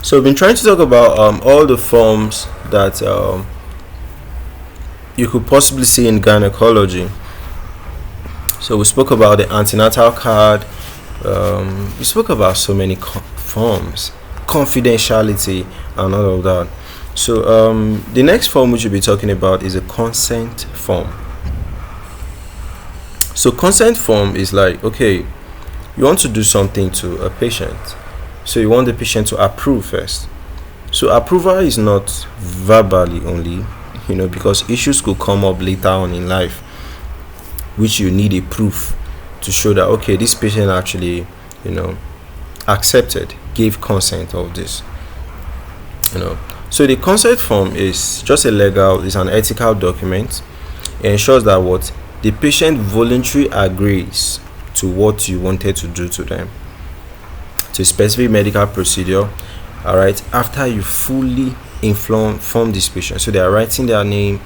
So we've been trying to talk about all the forms that you could possibly see in gynecology. So we spoke about the antenatal card. We spoke about so many forms, confidentiality, and all of that. So the next form which we'll be talking about is a consent form. So consent form is like, okay, you want to do something to a patient, so you want the patient to approve first. So approval is not verbally only, because issues could come up later on in life which you need a proof to show that, okay, this patient actually accepted, gave consent of this. So the consent form is just it's an ethical document. It ensures that what the patient voluntarily agrees to what you wanted to do to them, to a specific medical procedure, all right, after you fully inform this patient. So they are writing their name,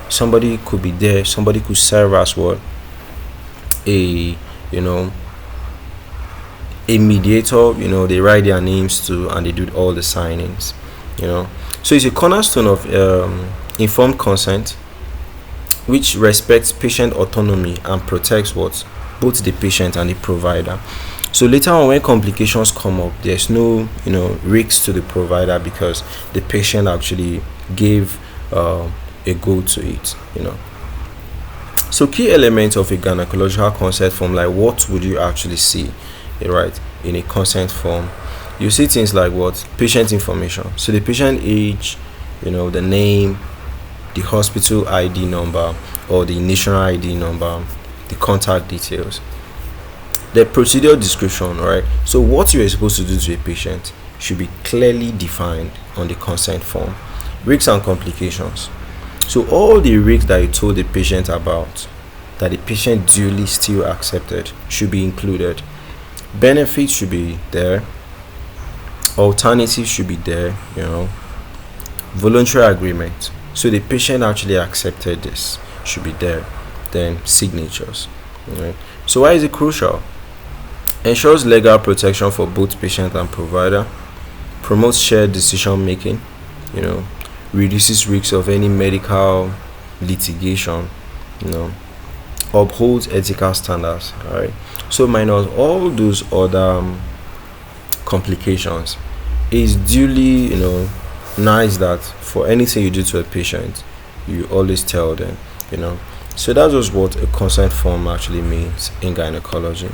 somebody could be there, somebody could serve as what, a mediator, they write their names too, and they do all the signings, so it's a cornerstone of informed consent, which respects patient autonomy and protects what, both the patient and the provider. So later on, when complications come up, there's no risks to the provider because the patient actually gave a go to it. So key elements of a gynecological consent form, like what would you actually see, right, in a consent form? You see things like what, patient information. So the patient age, the name, the hospital ID number or the national ID number, the contact details, the procedure description, right? So what you are supposed to do to a patient should be clearly defined on the consent form. Risks and complications. So all the risks that you told the patient about, that the patient duly still accepted, should be included. Benefits should be there. Alternatives should be there. Voluntary agreement. So the patient actually accepted this, should be there. Then signatures. Right? So why is it crucial? Ensures legal protection for both patient and provider. Promotes shared decision making. Reduces risks of any medical litigation. Upholds ethical standards. All right. So minus all those other complications, is duly nice that for anything you do to a patient, you always tell them. So that was what a consent form actually means in gynecology.